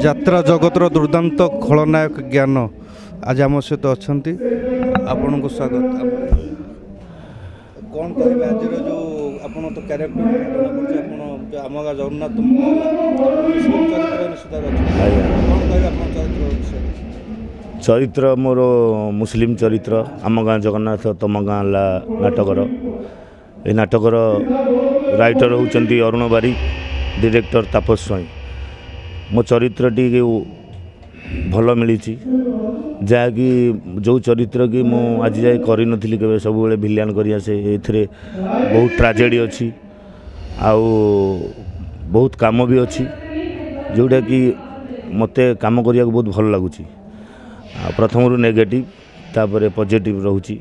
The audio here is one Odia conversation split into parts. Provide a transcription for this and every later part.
ଯାତ୍ରା ଜଗତର ଦୁର୍ଦାନ୍ତ ଖଳନାୟକ ଜ୍ଞାନ ଆଜି ଆମ ସହିତ ଅଛନ୍ତି। ଆପଣଙ୍କୁ ସ୍ୱାଗତ। କ'ଣ କହିବେ ଆଜିର ଯେଉଁ ଆପଣ ତ କ୍ୟାରେକ୍ଟର ଜଣାପଡ଼ୁଛି, ଆପଣ ଯେଉଁ ଆମ ଗାଁ ଜଗନ୍ନାଥ ମୁସଲିମ ଚରିତ୍ର ନିଶ୍ଚିତରେ ଅଛନ୍ତି, କ'ଣ କହିବେ ଆପଣ ଚରିତ୍ର ବିଷୟରେ? ଚରିତ୍ର ମୋର ମୁସଲିମ ଚରିତ୍ର। ଆମ ଗାଁ ଜଗନ୍ନାଥ ତମ ଗାଁ ହେଲା ନାଟକର। ଏ ନାଟକର ରାଇଟର ହେଉଛନ୍ତି ଅରୁଣ ବାରିକ, ଡିରେକ୍ଟର ତାପସ ସ୍ୱାଇଁ। ମୋ ଚରିତ୍ରଟି ଭଲ ମିଳିଛି, ଯାହାକି ଯେଉଁ ଚରିତ୍ର କି ମୁଁ ଆଜି ଯାଏ କରିନଥିଲି କେବେ, ସବୁବେଳେ ଭିଲିଆନ୍ କରି ଆସେ। ଏଥିରେ ବହୁତ ଟ୍ରାଜେଡ଼ି ଅଛି, ଆଉ ବହୁତ କାମ ବି ଅଛି, ଯେଉଁଟାକି ମୋତେ କାମ କରିବାକୁ ବହୁତ ଭଲ ଲାଗୁଛି। ଆଉ ପ୍ରଥମରୁ ନେଗେଟିଭ୍, ତାପରେ ପଜିଟିଭ୍ ରହୁଛି,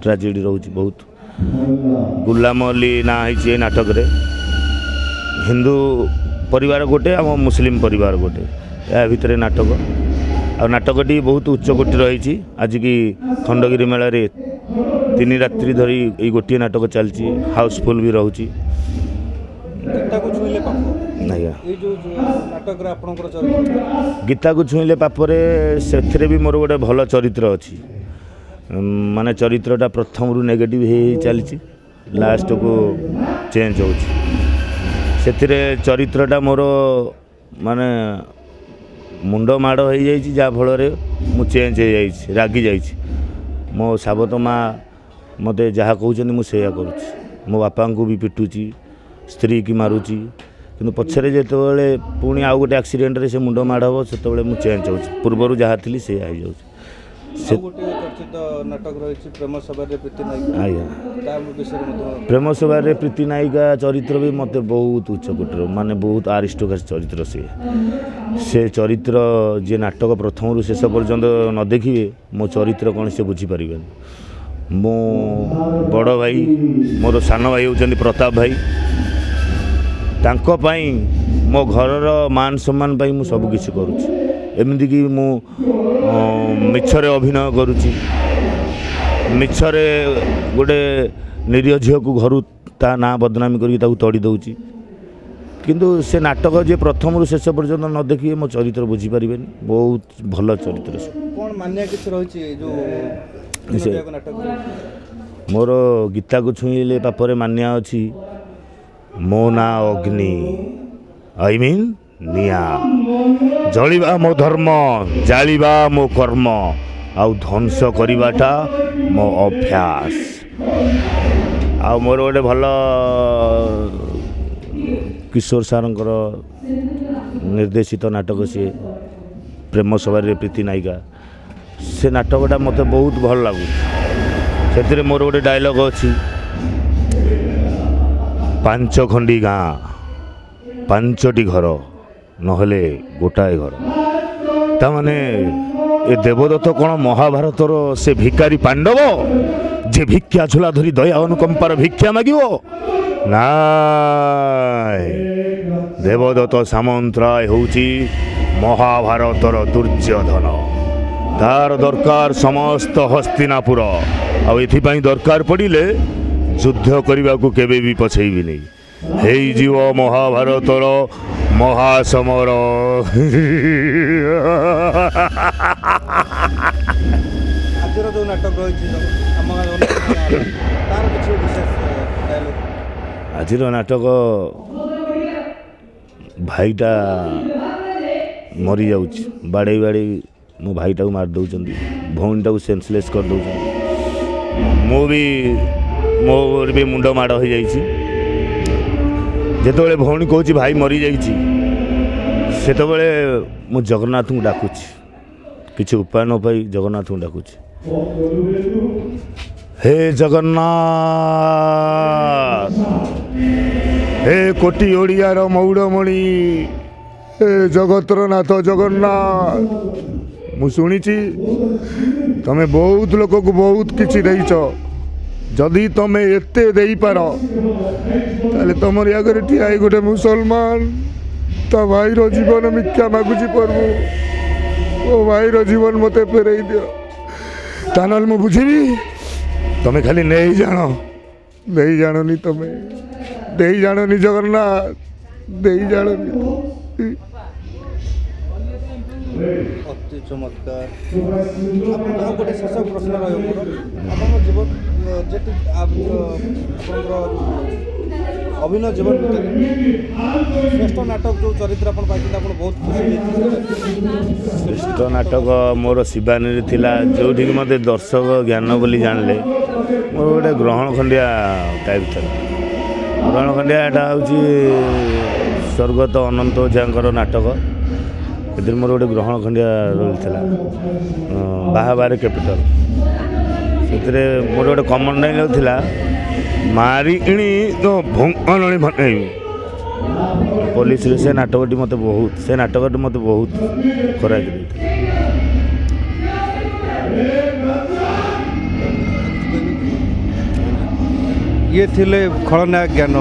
ଟ୍ରାଜେଡ଼ି ରହୁଛି ବହୁତ। ଗୁଲାମ ଅଲି ନାଁ ହେଇଛି ଏ ନାଟକରେ। ହିନ୍ଦୁ ପରିବାର ଗୋଟେ, ଆମ ମୁସଲିମ ପରିବାର ଗୋଟେ, ଏହା ଭିତରେ ନାଟକ। ଆଉ ନାଟକଟି ବହୁତ ଉଚ୍ଚକୋଟୀର ହେଇଛି। ଆଜିକି ଖଣ୍ଡଗିରି ମେଳାରେ 3 ରାତ୍ରି ଧରି ଏଇ ଗୋଟିଏ ନାଟକ ଚାଲିଛି, ହାଉସଫୁଲ୍ ବି ରହୁଛି। ଆଜ୍ଞା, ଗୀତାକୁ ଛୁଇଁଲେ ପାପରେ ସେଥିରେ ବି ମୋର ଗୋଟେ ଭଲ ଚରିତ୍ର ଅଛି। ମାନେ ଚରିତ୍ରଟା ପ୍ରଥମରୁ ନେଗେଟିଭ୍ ହେଇ ଚାଲିଛି, ଲାଷ୍ଟକୁ ଚେଞ୍ଜ ହେଉଛି। ସେଥିରେ ଚରିତ୍ରଟା ମୋର ମାନେ ମୁଣ୍ଡ ମାଡ଼ ହେଇଯାଇଛି, ଯାହାଫଳରେ ମୁଁ ଚେଞ୍ଜ ହେଇଯାଇଛି, ରାଗି ଯାଇଛି। ମୋ ସାବତ ମା ମୋତେ ଯାହା କହୁଛନ୍ତି ମୁଁ ସେଇଆ କରୁଛି। ମୋ ବାପାଙ୍କୁ ବି ପିଟୁଛି, ସ୍ତ୍ରୀ କି ମାରୁଛି, କିନ୍ତୁ ପଛରେ ଯେତେବେଳେ ପୁଣି ଆଉ ଗୋଟେ ଆକ୍ସିଡେଣ୍ଟରେ ସେ ମୁଣ୍ଡ ମାଡ଼ ହେବ, ସେତେବେଳେ ମୁଁ ଚେଞ୍ଜ ହେଉଛି। ପୂର୍ବରୁ ଯାହା ଥିଲି ସେଇଆ ହେଇଯାଉଛି। ଆଜ୍ଞା, ପ୍ରେମ ସଭାରେ ପ୍ରୀତି ନାୟିକା ଚରିତ୍ର ବି ମୋତେ ବହୁତ ଉଚ୍ଚକୋଟୀର, ମାନେ ବହୁତ ଆରିଷ୍ଟୋକ୍ରାସି ଚରିତ୍ର। ସେ ଚରିତ୍ର ଯିଏ ନାଟକ ପ୍ରଥମରୁ ଶେଷ ପର୍ଯ୍ୟନ୍ତ ନ ଦେଖିବେ, ମୋ ଚରିତ୍ର କ'ଣ ସେ ବୁଝିପାରିବେନି। ମୁଁ ବଡ଼ ଭାଇ, ମୋର ସାନ ଭାଇ ହେଉଛନ୍ତି ପ୍ରତାପ ଭାଇ। ତାଙ୍କ ପାଇଁ, ମୋ ଘରର ମାନ ସମ୍ମାନ ପାଇଁ ମୁଁ ସବୁକିଛି କରୁଛି। ଏମିତିକି ମୁଁ ମିଛରେ ଅଭିନୟ କରୁଛି, ମିଛରେ ଗୋଟେ ନିରୀହ ଝିଅକୁ ଘରୁ ତା ନାଁ ବଦନାମୀ କରିକି ତାକୁ ତଡ଼ି ଦେଉଛି। କିନ୍ତୁ ସେ ନାଟକ ଯିଏ ପ୍ରଥମରୁ ଶେଷ ପର୍ଯ୍ୟନ୍ତ ନ ଦେଖିବେ, ମୋ ଚରିତ୍ର ବୁଝିପାରିବେନି। ବହୁତ ଭଲ ଚରିତ୍ର। ମୋର ଗୀତାକୁ ଛୁଇଁଲେ ପାପରେ ମାନ୍ୟା ଅଛି, ମୋ ନାଁ ଅଗ୍ନି, ଆଇ ମିନ୍ ନିଆଁ। ଜଳିବା ମୋ ଧର୍ମ, ଜାଳିବା ମୋ କର୍ମ, ଆଉ ଧ୍ୱଂସ କରିବାଟା ମୋ ଅଭ୍ୟାସ। ଆଉ ମୋର ଗୋଟେ ଭଲ କିଶୋର ସାରଙ୍କର ନିର୍ଦ୍ଦେଶିତ ନାଟକ, ସିଏ ପ୍ରେମ ସଭାରେ ପ୍ରୀତି ନାୟିକା। ସେ ନାଟକଟା ମୋତେ ବହୁତ ଭଲ ଲାଗୁଛି। ସେଥିରେ ମୋର ଗୋଟେ ଡାଇଲଗ୍ ଅଛି, 5 ଖଣ୍ଡି ଗାଁ, 5ଟି ଘର, ନହେଲେ ଗୋଟାଏ ଘର। ତାମାନେ ଏ ଦେବଦତ୍ତ କ'ଣ ମହାଭାରତର ସେ ଭିକାରୀ ପାଣ୍ଡବ, ଯେ ଭିକ୍ଷା ଝୋଲା ଧରି ଦୟା ଅନୁକମ୍ପାର ଭିକ୍ଷା ମାଗିବ? ନାଇଁ, ଦେବଦତ୍ତ ସାମନ୍ତରାୟ ହେଉଛି ମହାଭାରତର ଦୁର୍ଯ୍ୟୋଧନ। ତାର ଦରକାର ସମସ୍ତ ହସ୍ତିନାପୁର, ଆଉ ଏଥିପାଇଁ ଦରକାର ପଡ଼ିଲେ ଯୁଦ୍ଧ କରିବାକୁ କେବେ ବି ପଛେଇବିନି। ହେଇଯିବ ମହାଭାରତର ମହାସମର। ଆଜିର ଯେଉଁ ନାଟକ ରହିଛି ତାର କିଛି ବିଶେଷ ଡାଇଲଗ୍? ଆଜିର ନାଟକ, ଭାଇଟା ମରିଯାଉଛି, ବାଡ଼େଇ ବାଡ଼େଇ ମୋ ଭାଇଟାକୁ ମାରି ଦେଉଛନ୍ତି, ଭଉଣୀଟାକୁ ସେନ୍ସଲେସ୍ କରିଦେଉଛନ୍ତି। ମୋର ବି ମୁଣ୍ଡ ମାଡ଼ ହୋଇଯାଇଛି। ଯେତେବେଳେ ଭଉଣୀ କହୁଛି ଭାଇ ମରିଯାଇଛି, ସେତେବେଳେ ମୁଁ ଜଗନ୍ନାଥଙ୍କୁ ଡାକୁଛି, କିଛି ଉପାୟ ନ ପାଇ ଜଗନ୍ନାଥଙ୍କୁ ଡାକୁଛି, ହେ ଜଗନ୍ନାଥ, ହେ କୋଟି ଓଡ଼ିଆର ମଉଡ଼ମଣି, ହେ ଜଗତର ନାଥ ଜଗନ୍ନାଥ। ମୁଁ ଶୁଣିଛି ତମେ ବହୁତ ଲୋକକୁ ବହୁତ କିଛି ଦେଇଛ। ଯଦି ତମେ ଏତେ ଦେଇପାର, ତାହେଲେ ତମରି ଆଗରେ ଠିଆ ହେଇ ଗୋଟେ ମୁସଲମାନ ତା ଭାଇର ଜୀବନ ଭିକ୍ଷା ମାଗୁଛି, ପ୍ରଭୁ ମୋ ଭାଇର ଜୀବନ ମୋତେ ଫେରେଇ ଦିଅ। ତା ନହେଲେ ମୁଁ ବୁଝିବି। ତମେ ଖାଲି ନେଇ ଜାଣନି, ତମେ ଦେଇ ଜାଣନି ଜଗନ୍ନାଥ। ଦେଇ ଜାଳ ଅତି ଚମତ୍କାର। ଆପଣଙ୍କ ଗୋଟେ ଶେଷ ପ୍ରଶ୍ନ ରହିବ ମୋର, ଆପଣଙ୍କ ଜୀବନ ଯେତେ ଆପଣଙ୍କର ଅଭିନୟ ଜୀବନ ଭିତରେ ଶ୍ରେଷ୍ଠ ନାଟକ ଯେଉଁ ଚରିତ୍ର ଆପଣ ପାଇଛନ୍ତି ଆପଣ ବହୁତ ଖୁସି ହେଇଥିଲେ? ଶ୍ରେଷ୍ଠ ନାଟକ ମୋର ଶିବାନୀରେ ଥିଲା, ଯେଉଁଠିକି ମୋତେ ଦର୍ଶକ ଜ୍ଞାନ ବୋଲି ଜାଣିଲେ। ମୋର ଗୋଟେ ଗ୍ରହଣ ଖଣ୍ଡିଆ ଟାଇପ୍ ଥିଲା। ଗ୍ରହଣ ଖଣ୍ଡିଆ ଏଇଟା ହେଉଛି ସ୍ୱର୍ଗତ ଅନନ୍ତ ଓଝାଙ୍କର ନାଟକ। ସେଥିରେ ମୋର ଗୋଟେ ଗ୍ରହଣ ଖଣ୍ଡିଆ ରୋଲ୍ ଥିଲା, ବାହାବାରେ କ୍ୟାପିଟାଲ। ସେଥିରେ ମୋର ଗୋଟେ କମନ୍ ଡାଇଲଗ୍ ଥିଲା, ମାରି ଇଣି ତ ଭଙ୍ଗଣୀ ଭନେଇବି। ପୋଲିସରେ ସେ ନାଟକଟି ମୋତେ ବହୁତ ଖରାପ ଦେଇଥିଲା। ଇଏ ଥିଲେ ଖଳନାୟକ ଜ୍ଞାନ।